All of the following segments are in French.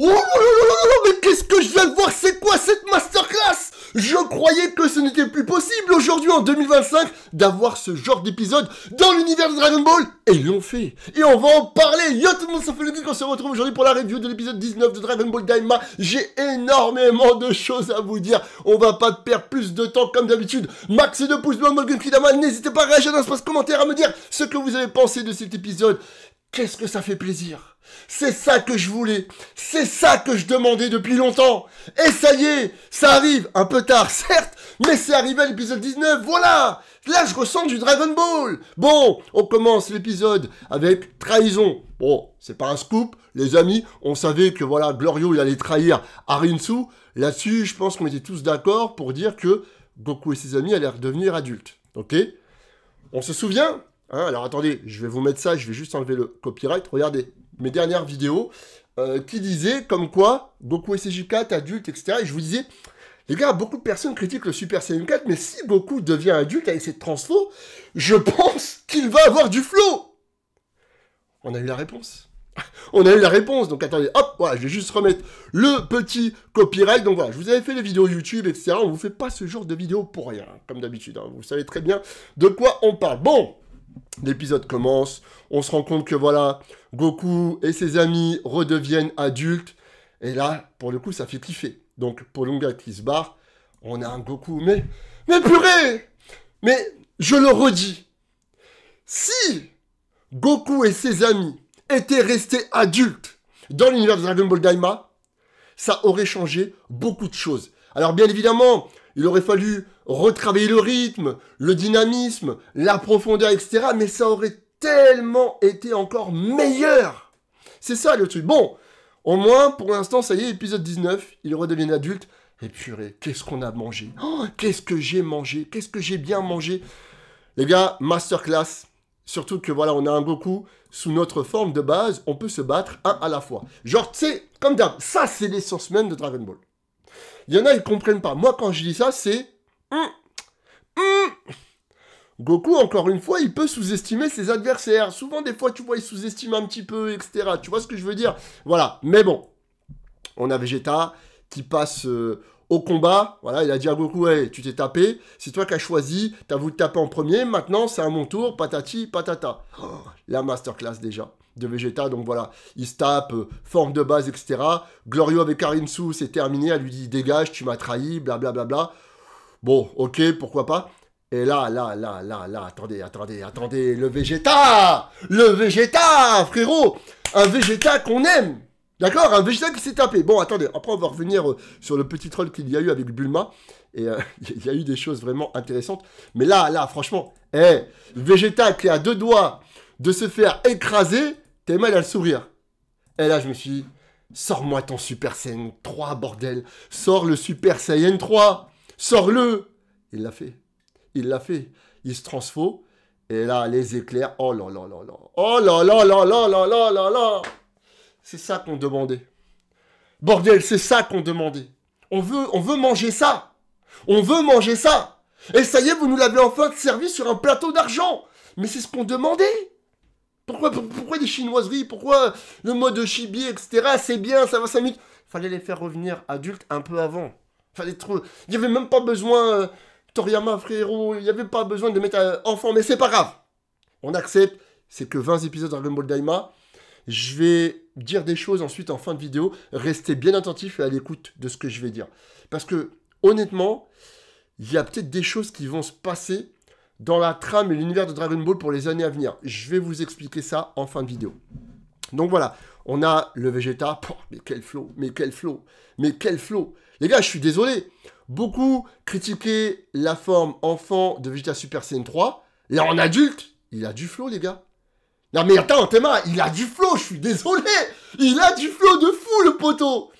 Oh là là là là là, mais qu'est-ce que je viens de voir? C'est quoi cette masterclass? Je croyais que ce n'était plus possible aujourd'hui en 2025 d'avoir ce genre d'épisode dans l'univers de Dragon Ball. Et ils l'ont fait. Et on va en parler. Yo tout le monde, ça fait le geek. On se retrouve aujourd'hui pour la review de l'épisode 19 de Dragon Ball Daima. J'ai énormément de choses à vous dire. On va pas perdre plus de temps comme d'habitude. Max de pouces bleus, Morgan Kidama. N'hésitez pas à réagir dans l'espace commentaire à me dire ce que vous avez pensé de cet épisode. Qu'est-ce que ça fait plaisir. C'est ça que je voulais, c'est ça que je demandais depuis longtemps. Et ça y est, ça arrive, un peu tard certes, mais c'est arrivé à l'épisode 19, voilà. Là je ressens du Dragon Ball. Bon, on commence l'épisode avec trahison. Bon, c'est pas un scoop, les amis, on savait que voilà, Glorio il allait trahir Arinsu. Là-dessus, je pense qu'on était tous d'accord pour dire que Goku et ses amis allaient redevenir adultes, ok? On se souvient? Hein, alors attendez, je vais vous mettre ça, je vais juste enlever le copyright. Regardez, mes dernières vidéos qui disaient comme quoi Goku et CJ4 adultes, etc. Et je vous disais, les gars, beaucoup de personnes critiquent le Super Saiyan 4, mais si Goku devient adulte avec cette transfo, je pense qu'il va avoir du flow. On a eu la réponse. On a eu la réponse, donc attendez, hop, voilà, je vais juste remettre le petit copyright. Donc voilà, je vous avais fait les vidéos YouTube, etc. On vous fait pas ce genre de vidéos pour rien, comme d'habitude. Hein. Vous savez très bien de quoi on parle. Bon, l'épisode commence, on se rend compte que voilà, Goku et ses amis redeviennent adultes. Et là, pour le coup, ça fait kiffer. Donc, pour Lunga qui se barre, on a un Goku, mais purée! Mais, je le redis, si Goku et ses amis étaient restés adultes dans l'univers de Dragon Ball Daima, ça aurait changé beaucoup de choses. Alors, bien évidemment, il aurait fallu retravailler le rythme, le dynamisme, la profondeur, etc. Mais ça aurait tellement été encore meilleur. C'est ça le truc. Bon, au moins, pour l'instant, ça y est, épisode 19, il redevient adulte. Et purée, qu'est-ce qu'on a mangé? Oh, qu'est-ce que j'ai mangé? Qu'est-ce que j'ai bien mangé? Les gars, masterclass. Surtout que voilà, on a un Goku sous notre forme de base. On peut se battre un à la fois. Genre, tu sais, comme d'hab, ça c'est l'essence même de Dragon Ball. Il y en a, ils comprennent pas. Moi, quand je dis ça, c'est... Goku, encore une fois, il peut sous-estimer ses adversaires. Souvent, des fois, tu vois, il sous-estime un petit peu, etc. Tu vois ce que je veux dire? Voilà. Mais bon, on a Vegeta qui passe au combat. Voilà, il a dit à Goku, hey, tu t'es tapé. C'est toi qui as choisi. Tu as voulu te taper en premier. Maintenant, c'est à mon tour. Patati, patata. Oh, la masterclass déjà de Vegeta, donc voilà, il se tape, forme de base, etc. Glorio avec Arinsu, c'est terminé, elle lui dit, dégage, tu m'as trahi, blablabla. Bla, bla, bla. Bon, ok, pourquoi pas. Et là, attendez, le Vegeta, frérot, un Vegeta qu'on aime, d'accord, un Vegeta qui s'est tapé. Bon, attendez, après on va revenir sur le petit troll qu'il y a eu avec Bulma, et il y a eu des choses vraiment intéressantes, mais là, franchement, Vegeta qui est à deux doigts de se faire écraser, t'es mal à le sourire. Et là, je me suis dit, sors-moi ton Super Saiyan 3, bordel. Sors le Super Saiyan 3. Sors-le. Il l'a fait. Il se transfo. Et là, les éclairs. Oh là là là là. Oh là là là là là là là là. C'est ça qu'on demandait. Bordel, c'est ça qu'on demandait. On veut manger ça. On veut manger ça. Et ça y est, vous nous l'avez enfin servi sur un plateau d'argent. Mais c'est ce qu'on demandait. Pourquoi des chinoiseries? Pourquoi le mode chibi, etc. C'est bien, ça va 5 minutes. Fallait les faire revenir adultes un peu avant. Il n'y avait même pas besoin, Toriyama, frérot, il n'y avait pas besoin de mettre enfant, mais c'est pas grave. On accepte, c'est que 20 épisodes de Dragon Ball Daima. Je vais dire des choses ensuite en fin de vidéo. Restez bien attentifs et à l'écoute de ce que je vais dire. Parce que, honnêtement, il y a peut-être des choses qui vont se passer dans la trame et l'univers de Dragon Ball pour les années à venir. Je vais vous expliquer ça en fin de vidéo. Donc voilà, on a le Vegeta. Oh, mais quel flow, mais quel flow, mais quel flow. Les gars, je suis désolé. Beaucoup critiquaient la forme enfant de Vegeta Super Saiyan 3. Là, en adulte, il a du flow, les gars. Non mais attends, Théma, il a du flow, je suis désolé. Il a du flow de fou, le poteau.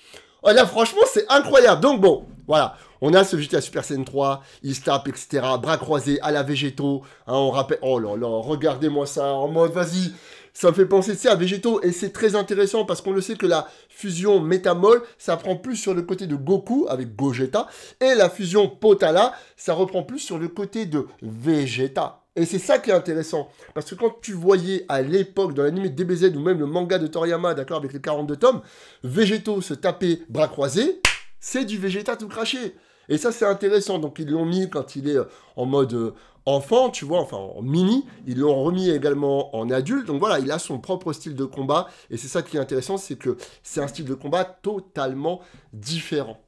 Oh, là, franchement, c'est incroyable. Donc bon, voilà. On a ce Vegeta Super Saiyan 3, il se tape, etc. Bras croisés à la Végéto. Hein, on rappelle... Oh là là, regardez-moi ça en mode, vas-y. Ça me fait penser, tu sais, à Végéto. Et c'est très intéressant parce qu'on le sait que la fusion Métamol, ça prend plus sur le côté de Goku avec Gogeta. Et la fusion Potala, ça reprend plus sur le côté de Vegeta. Et c'est ça qui est intéressant. Parce que quand tu voyais à l'époque, dans l'anime DBZ ou même le manga de Toriyama, d'accord, avec les 42 tomes, Végéto se taper bras croisés, c'est du Vegeta tout craché. Et ça, c'est intéressant. Donc, ils l'ont mis quand il est en mode enfant, tu vois, enfin en mini. Ils l'ont remis également en adulte. Donc voilà, il a son propre style de combat. Et c'est ça qui est intéressant, c'est que c'est un style de combat totalement différent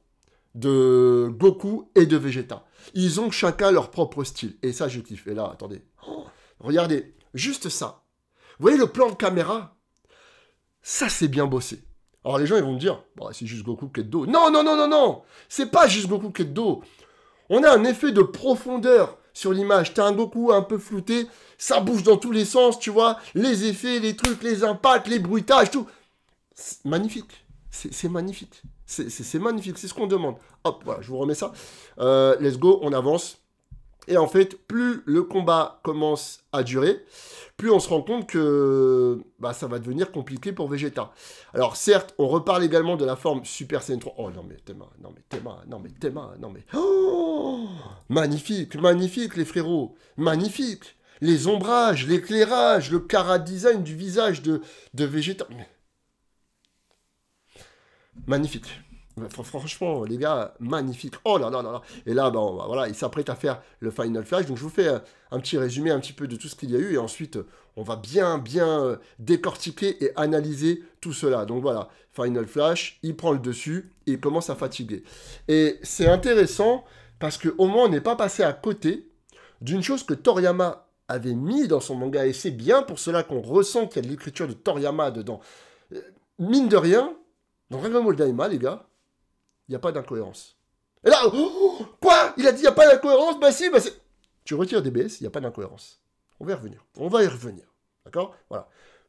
de Goku et de Vegeta. Ils ont chacun leur propre style. Et ça, je kiffe. Et là, attendez. Oh, regardez, juste ça. Vous voyez le plan de caméra? Ça, c'est bien bossé. Alors les gens, ils vont me dire, bah, c'est juste Goku qui est de dos. Non, non, non, non, non. C'est pas juste Goku qui est de dos. On a un effet de profondeur sur l'image. T'as un Goku un peu flouté. Ça bouge dans tous les sens, tu vois. Les effets, les trucs, les impacts, les bruitages, tout. C'est magnifique. C'est magnifique. C'est magnifique, c'est ce qu'on demande. Hop, voilà, je vous remets ça. Let's go, on avance. Et en fait, plus le combat commence à durer, plus on se rend compte que bah, ça va devenir compliqué pour Vegeta. Alors certes, on reparle également de la forme Super Saiyan 3. Oh non mais Tema, non mais Tema, non mais Tema, non mais... Oh, magnifique, magnifique les frérots, magnifique. Les ombrages, l'éclairage, le chara-design du visage de Vegeta. Magnifique. Franchement, les gars, magnifique. Oh là là là là. Et là, bon, voilà, il s'apprête à faire le Final Flash. Donc, je vous fais un petit résumé un petit peu de tout ce qu'il y a eu. Et ensuite, on va bien décortiquer et analyser tout cela. Donc, voilà, Final Flash, il prend le dessus et il commence à fatiguer. Et c'est intéressant parce qu'au moins, on n'est pas passé à côté d'une chose que Toriyama avait mis dans son manga. Et c'est bien pour cela qu'on ressent qu'il y a de l'écriture de Toriyama dedans. Mine de rien, dans Dragon Ball Daima, les gars, il n'y a pas d'incohérence. Et là, oh, quoi? Il a dit il n'y a pas d'incohérence? Bah si, bah c'est... Tu retires DBS, il n'y a pas d'incohérence. On va y revenir. On va y revenir. D'accord? Voilà.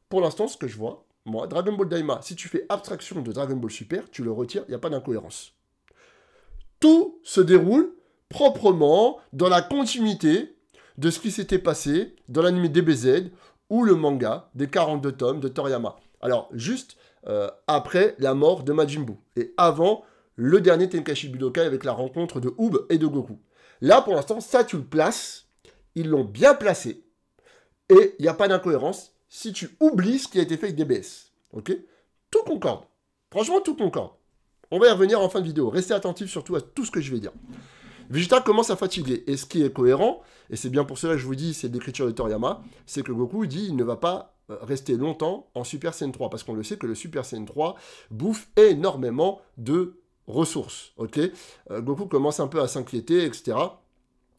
Pour l'instant, ce que je vois, moi, Dragon Ball Daima, si tu fais abstraction de Dragon Ball Super, tu le retires, il n'y a pas d'incohérence. Tout se déroule proprement dans la continuité de ce qui s'était passé dans l'anime DBZ ou le manga des 42 tomes de Toriyama. Alors, juste après la mort de Majin Buu et avant le dernier Tenkaichi Budokai avec la rencontre de Oob et de Goku. Là, pour l'instant, ça, tu le places. Ils l'ont bien placé. Et il n'y a pas d'incohérence si tu oublies ce qui a été fait avec DBS. Ok? Tout concorde. Franchement, tout concorde. On va y revenir en fin de vidéo. Restez attentifs surtout à tout ce que je vais dire. Vegeta commence à fatiguer. Et ce qui est cohérent, et c'est bien pour cela que je vous dis, c'est l'écriture de Toriyama, c'est que Goku dit il ne va pas rester longtemps en Super Saiyan 3. Parce qu'on le sait que le Super Saiyan 3 bouffe énormément de ressources. Ok, Goku commence un peu à s'inquiéter, etc.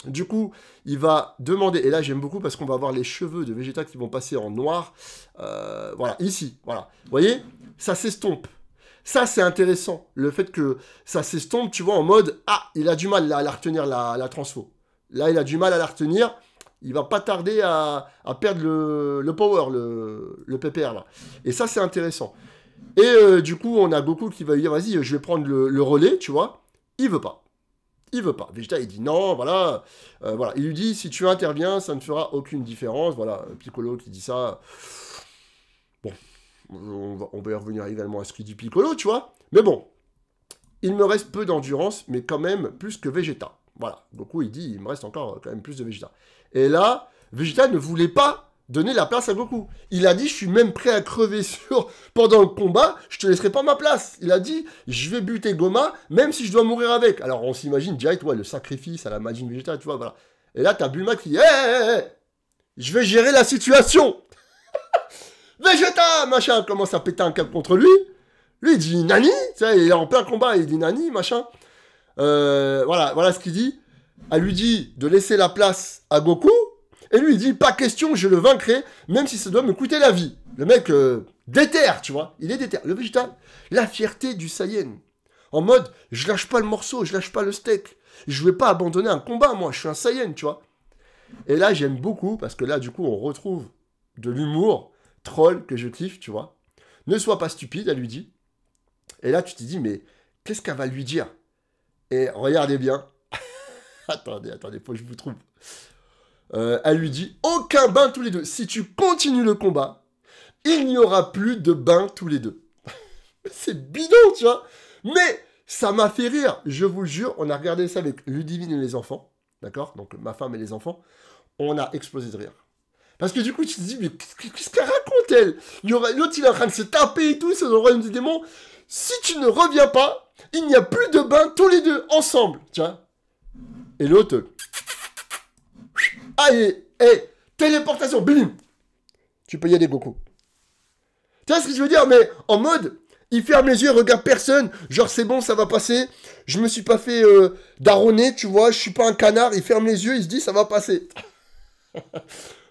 Du coup, il va demander, et là j'aime beaucoup parce qu'on va voir les cheveux de Vegeta qui vont passer en noir. Voilà, ici, voilà. Vous voyez, ça s'estompe. Ça, c'est intéressant. Le fait que ça s'estompe, tu vois, en mode, ah, il a du mal là, à la retenir, la transfo. Là, il a du mal à la retenir. Il va pas tarder à perdre le power, le PPR, là. Et ça, c'est intéressant. Et du coup, on a Goku qui va lui dire, vas-y, je vais prendre le relais, tu vois. Il veut pas. Il veut pas. Vegeta, il dit non, voilà. Voilà. Il lui dit, si tu interviens, ça ne fera aucune différence. Voilà, Piccolo qui dit ça. Bon. On va y revenir également à ce qu'il dit Piccolo, tu vois. Mais bon, il me reste peu d'endurance, mais quand même plus que Vegeta. Voilà, Goku, il dit, il me reste encore quand même plus de Vegeta. Et là, Vegeta ne voulait pas donner la place à Goku. Il a dit, je suis même prêt à crever pendant le combat, je te laisserai pas ma place. Il a dit, je vais buter Goma, même si je dois mourir avec. Alors, on s'imagine direct, ouais, le sacrifice à la Majin Vegeta, tu vois, voilà. Et là, t'as Bulma qui dit, hé, je vais gérer la situation. Vegeta, machin, commence à péter un câble contre lui. Lui, il dit Nani. Tu sais, il est en plein combat, il dit Nani, machin. Voilà ce qu'il dit. Elle lui dit de laisser la place à Goku. Et lui, il dit pas question, je le vaincrai, même si ça doit me coûter la vie. Le mec déterre, tu vois. Il est déterre. Le Vegeta, la fierté du Saiyan. En mode, je lâche pas le morceau, je lâche pas le steak. Je vais pas abandonner un combat, moi, je suis un Saiyan, tu vois. Et là, j'aime beaucoup, parce que là, du coup, on retrouve de l'humour troll que je kiffe, tu vois. Ne sois pas stupide, elle lui dit. Et là, tu te dis, mais qu'est-ce qu'elle va lui dire? Et regardez bien. attendez, faut que je vous trouve. Elle lui dit, aucun bain tous les deux. Si tu continues le combat, il n'y aura plus de bain tous les deux. C'est bidon, tu vois. Mais ça m'a fait rire. Je vous le jure, on a regardé ça avec Ludivine et les enfants. D'accord? Donc ma femme et les enfants. on a explosé de rire. Parce que du coup, tu te dis, mais qu'est-ce qu'elle raconte, elle? L'autre, il est en train de se taper et tout, c'est dans le royaume des démons. Si tu ne reviens pas, il n'y a plus de bain tous les deux, ensemble. Tiens. Et l'autre... Allez, téléportation, bim. Tu peux y aller, Goku. Tu vois ce que je veux dire? Mais en mode, il ferme les yeux, il regarde personne. Genre, c'est bon, ça va passer. Je me suis pas fait daronner, tu vois. Je suis pas un canard. Il ferme les yeux, il se dit, ça va passer.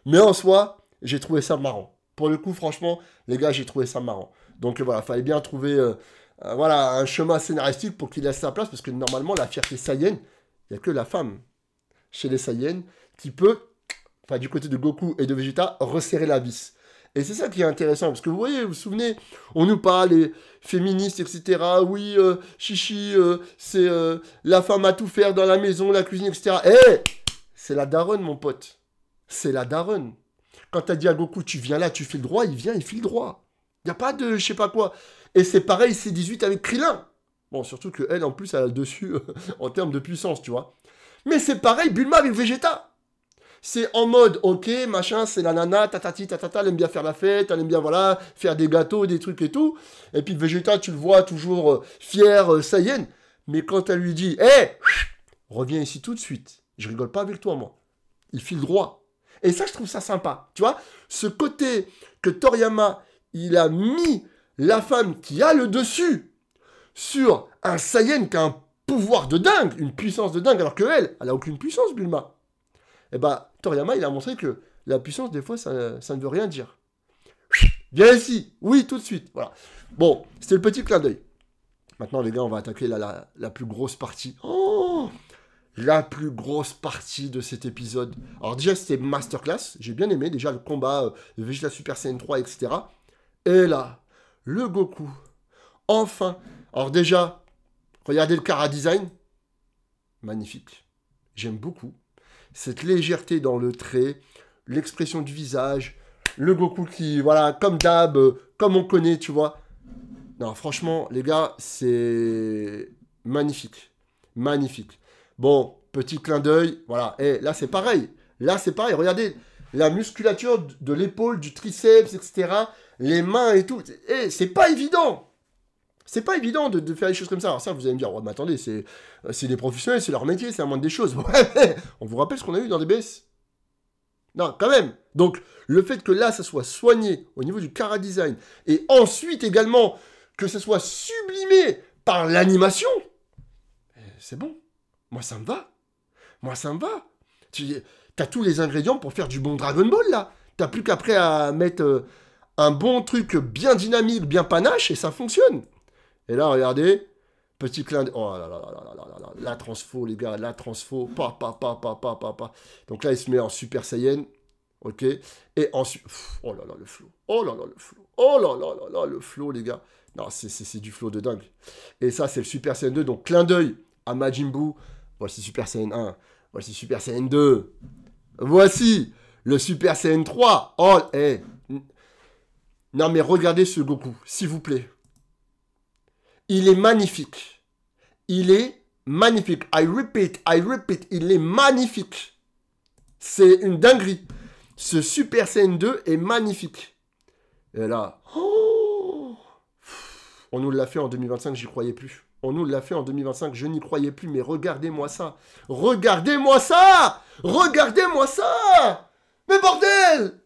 Mais en soi, j'ai trouvé ça marrant. Pour le coup, franchement, les gars, j'ai trouvé ça marrant. Donc voilà, fallait bien trouver voilà, un chemin scénaristique pour qu'il laisse sa place. Parce que normalement, la fierté Saiyan, il n'y a que la femme chez les Saiyans qui peut, enfin du côté de Goku et de Vegeta, resserrer la vis. Et c'est ça qui est intéressant, parce que vous voyez, vous vous souvenez, on nous parle, les féministes, etc. Oui, chichi, c'est la femme à tout faire dans la maison, la cuisine, etc. C'est la daronne, mon pote. C'est la daronne. Quand t'as dit à Goku, tu viens là, tu files droit, il vient, il file droit. Il n'y a pas de je sais pas quoi. Et c'est pareil, c'est 18 avec Krillin. Bon, surtout qu'elle, en plus, elle a le dessus en termes de puissance, tu vois. Mais c'est pareil, Bulma avec Vegeta. C'est en mode, ok, machin, c'est la nana, tatati, tatata, elle aime bien faire la fête, elle aime bien, voilà, faire des gâteaux, des trucs et tout. Et puis Vegeta, tu le vois toujours fier, Saiyan. Mais quand elle lui dit, reviens ici tout de suite. Je rigole pas avec toi, moi. Il file droit. Et ça, je trouve ça sympa. Tu vois, ce côté que Toriyama, il a mis la femme qui a le dessus sur un Saiyan qui a un pouvoir de dingue, une puissance de dingue, alors qu'elle, elle a aucune puissance, Bulma. Et bah, Toriyama, il a montré que la puissance, des fois, ça ne veut rien dire. Viens ici. Oui, tout de suite. Voilà. Bon, c'était le petit clin d'œil. Maintenant, les gars, on va attaquer la plus grosse partie. Oh, la plus grosse partie de cet épisode. Alors déjà, c'était masterclass. J'ai bien aimé déjà le combat de Vegeta Super Saiyan 3, etc. Et là, le Goku. Enfin. Alors déjà, regardez le Kara Design. Magnifique. J'aime beaucoup. Cette légèreté dans le trait, l'expression du visage, le Goku qui, voilà, comme d'hab, comme on connaît, tu vois. Non, franchement, les gars, c'est magnifique. Magnifique. Bon, petit clin d'œil, voilà. Et là, c'est pareil. Là, c'est pareil. Regardez, la musculature de l'épaule, du triceps, etc. Les mains et tout. Et c'est pas évident. C'est pas évident de faire des choses comme ça. Alors ça, vous allez me dire, oh, mais attendez, c'est des professionnels, c'est leur métier, c'est la moindre des choses. Ouais, on vous rappelle ce qu'on a eu dans DBS? Non, quand même. Donc, le fait que là, ça soit soigné au niveau du Kara Design, et ensuite également que ça soit sublimé par l'animation, c'est bon. Moi, ça me va. Moi, ça me va. T'as tous les ingrédients pour faire du bon Dragon Ball, là. T'as plus qu'après à mettre un bon truc bien dynamique, bien panache, et ça fonctionne. Et là, regardez, petit clin d'œil. Oh là là là là là là là, la transfo, les gars, la transfo. Pa. Donc là, il se met en Super Saiyan. Ok. Et ensuite. Oh là là, le flow. Oh là là, le flow. Oh là là là là, le flow, les gars. Non, c'est du flow de dingue. Et ça, c'est le Super Saiyan 2. Donc, clin d'œil à Majin Buu. Voici Super Saiyan 1. Voici Super Saiyan 2. Voici le Super Saiyan 3. Oh, Non, mais regardez ce Goku, s'il vous plaît. Il est magnifique. Il est magnifique. I repeat, il est magnifique. C'est une dinguerie. Ce Super Saiyan 2 est magnifique. Et là, on nous l'a fait en 2025, j'y croyais plus. On nous l'a fait en 2025, je n'y croyais plus, mais regardez-moi ça. Regardez-moi ça. Regardez-moi ça. Mais bordel,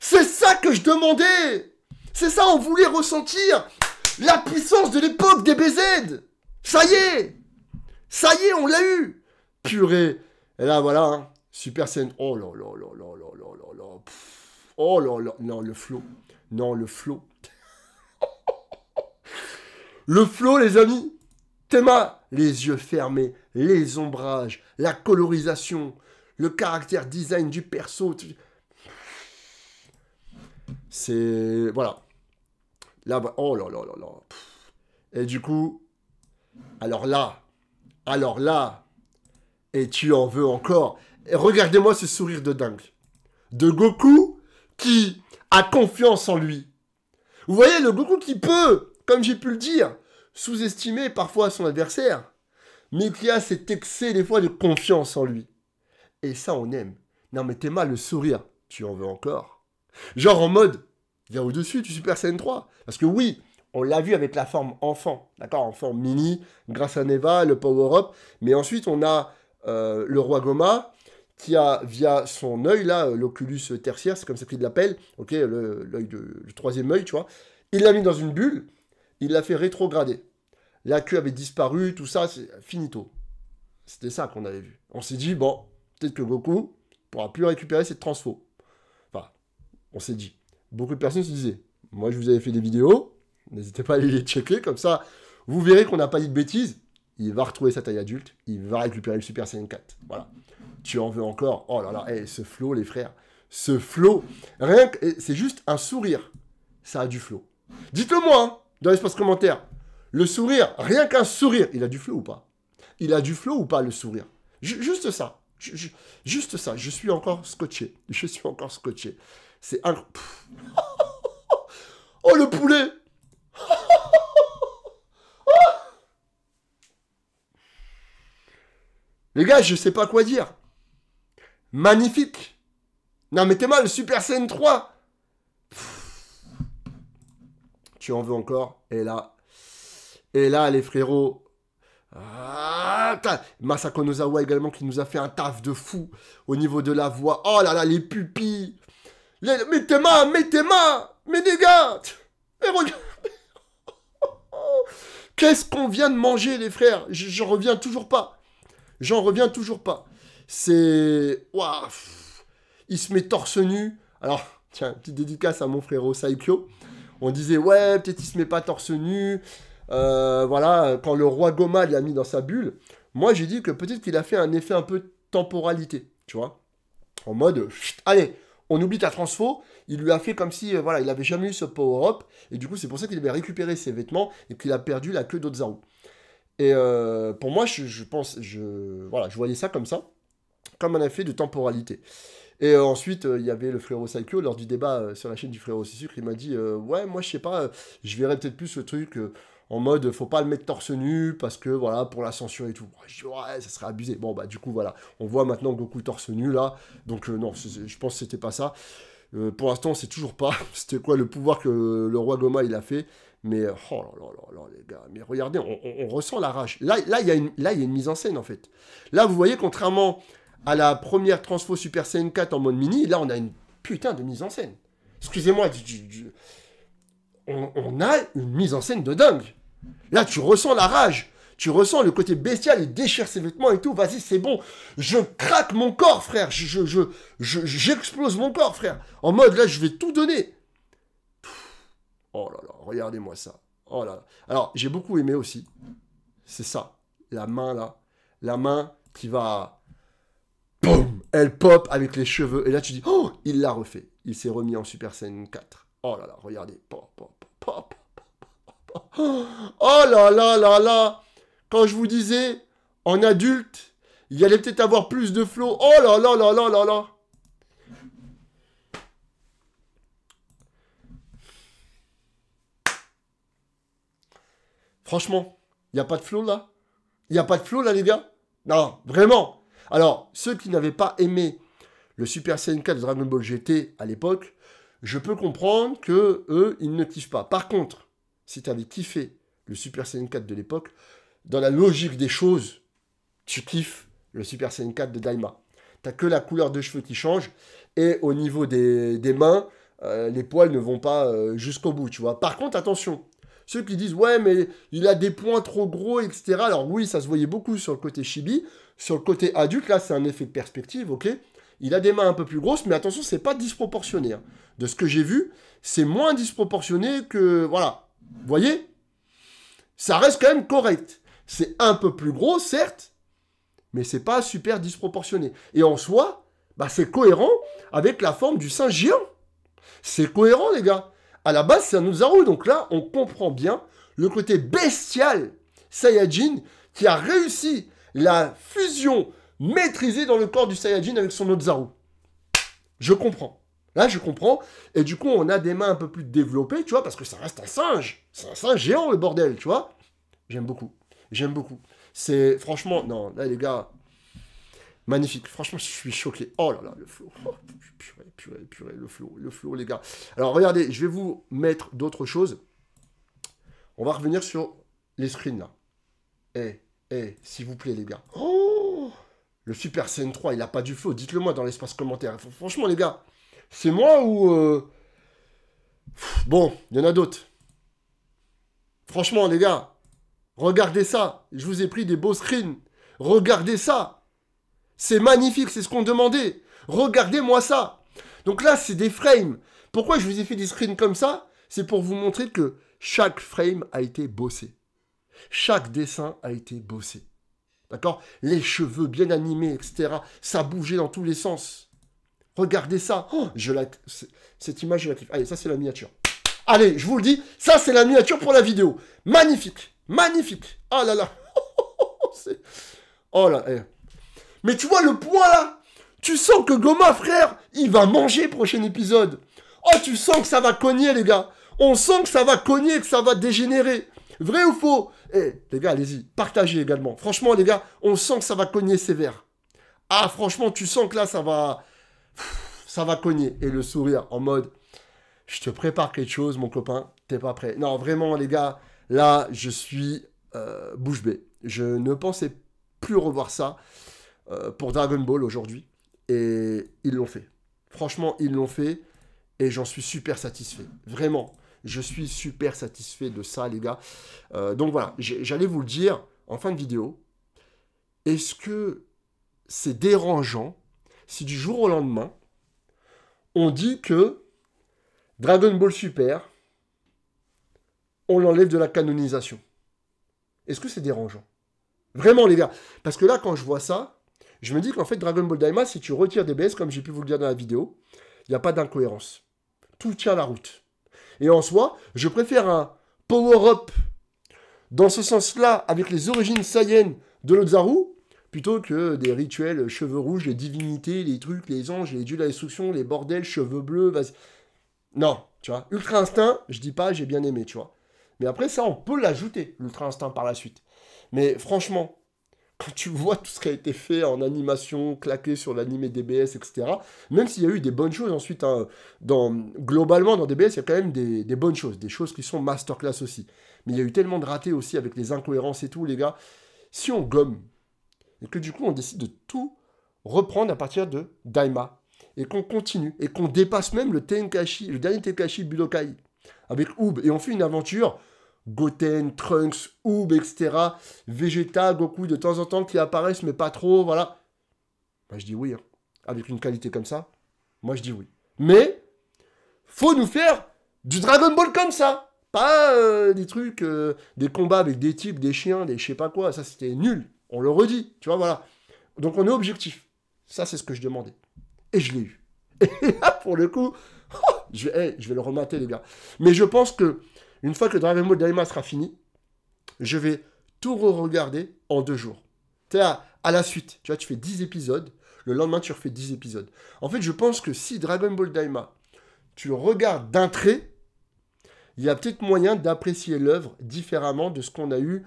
c'est ça que je demandais. C'est ça, on voulait ressentir la puissance de l'époque des BZ. Ça y est, on l'a eu. Purée. Et là, voilà, hein. Super Saiyan. Oh là là là là là là là là. Oh là là. Non, le flow. Non, le flow. Le flow, les amis. Théma. Les yeux fermés, les ombrages, la colorisation, le caractère design du perso. C'est... Voilà. Là, oh là là là là. Et du coup, alors là, et tu en veux encore. Et regardez-moi ce sourire de dingue. De Goku qui a confiance en lui. Vous voyez, le Goku qui peut, comme j'ai pu le dire, sous-estimer parfois son adversaire, mais qui a cet excès des fois de confiance en lui. Et ça, on aime. Non, mais t'es mal, le sourire, tu en veux encore? Genre en mode, viens au-dessus du Super Saiyan 3. Parce que oui, on l'a vu avec la forme enfant, d'accord, en forme mini, grâce à Neva, le power-up. Mais ensuite, on a le roi Goma, qui a, via son œil, là, l'oculus tertiaire, c'est comme ça qu'il l'appelle, ok, l'œil le troisième œil, tu vois, il l'a mis dans une bulle, il l'a fait rétrograder. La queue avait disparu, tout ça, c'est finito. C'était ça qu'on avait vu. On s'est dit, bon, peut-être que Goku pourra plus récupérer cette transfo. Enfin, on s'est dit. Beaucoup de personnes se disaient, moi je vous avais fait des vidéos, n'hésitez pas à aller les checker, comme ça, vous verrez qu'on n'a pas dit de bêtises. Il va retrouver sa taille adulte, il va récupérer le Super Saiyan 4. Voilà. Tu en veux encore? Oh là là, hey, ce flow, les frères. Ce flow. Rien que... C'est juste un sourire. Ça a du flow. Dites-le moi, hein, dans l'espace commentaire. Le sourire, rien qu'un sourire, il a du flow ou pas? Il a du flow ou pas, le sourire? Juste ça. Juste ça. Je suis encore scotché. Je suis encore scotché. C'est un... Oh, le poulet! Les gars, je sais pas quoi dire. Magnifique. Non, mais t'es mal, le Super Saiyan 3. Tu en veux encore? Et là, les frérots. Ah, Masako Nozawa également qui nous a fait un taf de fou au niveau de la voix. Oh là là, les pupilles. Mais tes mains, mais les gars. Mais regarde. Qu'est-ce qu'on vient de manger, les frères? J'en reviens toujours pas. J'en reviens toujours pas. C'est... Waouh. Il se met torse nu. Alors, tiens, petite dédicace à mon frérot Saikyo. On disait, ouais, peut-être il se met pas torse nu. Voilà, quand le roi Goma l'a mis dans sa bulle, moi j'ai dit que peut-être qu'il a fait un effet un peu de temporalité, tu vois. En mode, allez, on oublie ta transfo. Il lui a fait comme si, voilà, il avait jamais eu ce power-up. Et du coup, c'est pour ça qu'il avait récupéré ses vêtements et qu'il a perdu la queue d'Otzaru. Et pour moi, je pense, voilà, je voyais ça, comme un effet de temporalité. Et ensuite, il y avait le frérot Saikyo, lors du débat sur la chaîne du frérot Sissuc, il m'a dit, ouais, moi, je sais pas, je verrais peut-être plus le truc en mode, faut pas le mettre torse nu, parce que, voilà, pour l'ascension et tout. Je dis, ouais, ça serait abusé. Bon, bah, du coup, voilà, on voit maintenant Goku torse nu, là, donc non, je pense que c'était pas ça. Pour l'instant, on sait toujours pas c'était quoi le pouvoir que le roi Goma, il a fait. Mais, oh là là là là, les gars, mais regardez, on ressent la rage. Là, il y a une mise en scène, en fait. Là, vous voyez, contrairement à la première transfo Super Saiyan 4 en mode mini, là, on a une putain de mise en scène. Excusez-moi, on a une mise en scène de dingue. Là, tu ressens la rage. Tu ressens le côté bestial, il déchire ses vêtements et tout. Vas-y, c'est bon. Je craque mon corps, frère. J'explose mon corps, frère. En mode, là, je vais tout donner. Oh là là, regardez-moi ça. Oh là là. Alors, j'ai beaucoup aimé aussi. C'est ça. La main, là. La main qui va... Boum! Elle pop avec les cheveux. Et là, tu dis, oh, il l'a refait. Il s'est remis en Super Saiyan 4. Oh là là, regardez. Pop, pop, pop, pop. Oh là là là là. Quand je vous disais, en adulte, il y allait peut-être avoir plus de flow. Oh là là là là là là. Franchement, il n'y a pas de flow là? Il n'y a pas de flow là, les gars? Non, vraiment. Alors, ceux qui n'avaient pas aimé le Super Saiyan 4 de Dragon Ball GT à l'époque, je peux comprendre que eux, ils ne kiffent pas. Par contre, si tu avais kiffé le Super Saiyan 4 de l'époque, dans la logique des choses, tu kiffes le Super Saiyan 4 de Daima. T'as que la couleur de cheveux qui change, et au niveau des mains, les poils ne vont pas jusqu'au bout, tu vois. Par contre, attention, ceux qui disent, ouais, mais il a des points trop gros, etc. Alors oui, ça se voyait beaucoup sur le côté chibi. Sur le côté adulte, là, c'est un effet de perspective, ok? Il a des mains un peu plus grosses, mais attention, c'est pas disproportionné. Hein. De ce que j'ai vu, c'est moins disproportionné que... Voilà. Vous voyez? Ça reste quand même correct. C'est un peu plus gros, certes, mais c'est pas super disproportionné. Et en soi, bah, c'est cohérent avec la forme du singe géant. C'est cohérent, les gars. À la base, c'est un Ozaru. Donc là, on comprend bien le côté bestial Saiyajin qui a réussi la fusion maîtrisée dans le corps du Saiyajin avec son Ozaru. Je comprends. Là, je comprends. Et du coup, on a des mains un peu plus développées, tu vois, parce que ça reste un singe. C'est un singe géant, le bordel, tu vois. J'aime beaucoup. J'aime beaucoup. C'est, franchement, non, là, les gars, Magnifique. Franchement, je suis choqué. Oh là là, le flow. Oh, purée, le flow, les gars. Alors, regardez, je vais vous mettre d'autres choses. On va revenir sur les screens, là. S'il vous plaît, les gars. Oh, le Super Saiyan 3, il a pas du flow. Dites-le moi dans l'espace commentaire. Franchement, les gars, c'est moi ou... Bon, il y en a d'autres. Franchement, les gars, regardez ça. Je vous ai pris des beaux screens. Regardez ça. C'est magnifique, c'est ce qu'on demandait. Regardez-moi ça. Donc là, c'est des frames. Pourquoi je vous ai fait des screens comme ça? C'est pour vous montrer que chaque frame a été bossé. Chaque dessin a été bossé. D'accord? Les cheveux bien animés, etc. Ça bougeait dans tous les sens. Regardez ça. Oh, cette image, je la kiffe. Allez, ça, c'est la miniature. Allez, je vous le dis, ça, c'est la miniature pour la vidéo. Magnifique. Magnifique. Oh là là. Oh là. Mais tu vois le poids, là? Tu sens que Goma, frère, il va manger prochain épisode. Oh, tu sens que ça va cogner, les gars. On sent que ça va cogner, que ça va dégénérer. Vrai ou faux? Les gars, allez-y, partagez également. Franchement, les gars, on sent que ça va cogner sévère. Ah, franchement, tu sens que là, ça va cogner. Et le sourire en mode, je te prépare quelque chose, mon copain, t'es pas prêt. Non, vraiment, les gars, là, je suis bouche bée. Je ne pensais plus revoir ça pour Dragon Ball aujourd'hui. Et ils l'ont fait. Franchement, ils l'ont fait. Et j'en suis super satisfait. Vraiment. Je suis super satisfait de ça, les gars. Donc voilà, j'allais vous le dire en fin de vidéo. Est-ce que c'est dérangeant si du jour au lendemain, on dit que Dragon Ball Super, on l'enlève de la canonisation? Est-ce que c'est dérangeant? Vraiment, les gars. Parce que là, quand je vois ça, je me dis qu'en fait, Dragon Ball Daima, si tu retires DBS, comme j'ai pu vous le dire dans la vidéo, il n'y a pas d'incohérence. Tout tient la route. Et en soi, je préfère un power-up dans ce sens-là, avec les origines Saiyan de l'Ozaru, plutôt que des rituels cheveux rouges, les divinités, les trucs, les anges, les dieux de la destruction, les bordels, cheveux bleus, vas-y. Non, tu vois. Ultra Instinct, je dis pas, j'ai bien aimé, tu vois. Mais après ça, on peut l'ajouter, l'Ultra Instinct, par la suite. Mais franchement, quand tu vois tout ce qui a été fait en animation, claqué sur l'animé DBS, etc., même s'il y a eu des bonnes choses ensuite, hein, globalement dans DBS, il y a quand même des bonnes choses, des choses qui sont masterclass aussi. Mais il y a eu tellement de ratés aussi avec les incohérences et tout, les gars. Si on gomme, et que du coup on décide de tout reprendre à partir de Daima, et qu'on continue, et qu'on dépasse même le Tenkaichi, le dernier Tenkaichi Budokai, avec Oob, et on fait une aventure... Goten, Trunks, Oob, etc. Vegeta, Goku de temps en temps qui apparaissent, mais pas trop, voilà. Moi, je dis oui. Hein. Avec une qualité comme ça, moi, je dis oui. Mais, faut nous faire du Dragon Ball comme ça. Pas des trucs, des combats avec des types, des chiens, des je sais pas quoi. Ça, c'était nul. On le redit, tu vois, voilà. Donc, on est objectif. Ça, c'est ce que je demandais. Et je l'ai eu. Et là, pour le coup, je vais le remater, les gars. Mais je pense que une fois que Dragon Ball Daima sera fini, je vais tout re-regarder en 2 jours. Tu sais, à la suite. Tu vois, tu fais 10 épisodes. Le lendemain, tu refais 10 épisodes. En fait, je pense que si Dragon Ball Daima, tu le regardes d'un trait, il y a peut-être moyen d'apprécier l'œuvre différemment de ce qu'on a eu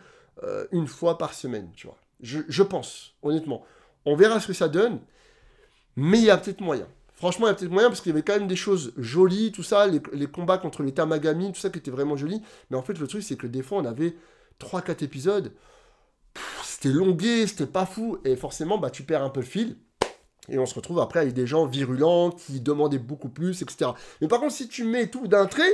une fois par semaine, tu vois. Je pense, honnêtement. On verra ce que ça donne, mais il y a peut-être moyen. Franchement, il y a peut-être moyen, parce qu'il y avait quand même des choses jolies, tout ça, les combats contre les Tamagami, tout ça qui était vraiment joli. Mais en fait, le truc, c'est que des fois, on avait 3-4 épisodes. C'était longué, c'était pas fou. Et forcément, bah, tu perds un peu le fil. Et on se retrouve après avec des gens virulents qui demandaient beaucoup plus, etc. Mais par contre, si tu mets tout d'un trait,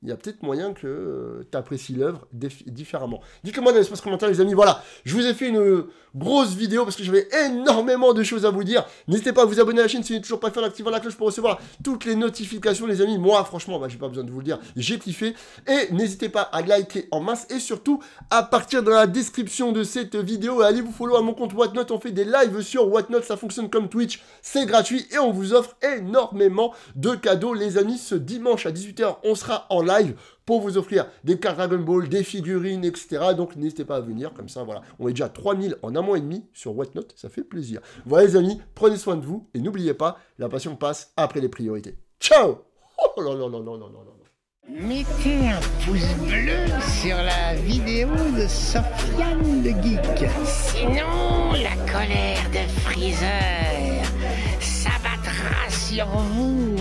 il y a peut-être moyen que tu apprécies l'œuvre différemment. Dites-le moi dans l'espace commentaire, les amis. Voilà, je vous ai fait une grosse vidéo parce que j'avais énormément de choses à vous dire. N'hésitez pas à vous abonner à la chaîne si vous n'êtes toujours pas fait, en activant la cloche pour recevoir toutes les notifications, les amis. Moi, franchement, bah, j'ai pas besoin de vous le dire, j'ai kiffé. Et n'hésitez pas à liker en masse et surtout à partir de la description de cette vidéo, allez vous follow à mon compte Whatnot. On fait des lives sur Whatnot, ça fonctionne comme Twitch, c'est gratuit et on vous offre énormément de cadeaux, les amis. Ce dimanche à 18 h, on sera en live pour vous offrir des cartes Dragon Ball, des figurines, etc. Donc n'hésitez pas à venir, comme ça, voilà. On est déjà 3000 en un mois et demi sur Whatnot, ça fait plaisir. Voilà les amis, prenez soin de vous et n'oubliez pas, la passion passe après les priorités. Ciao! Oh là là là là là là là. Mettez un pouce bleu sur la vidéo de Sofiane le Geek. Sinon, la colère de Freezer s'abattra sur vous.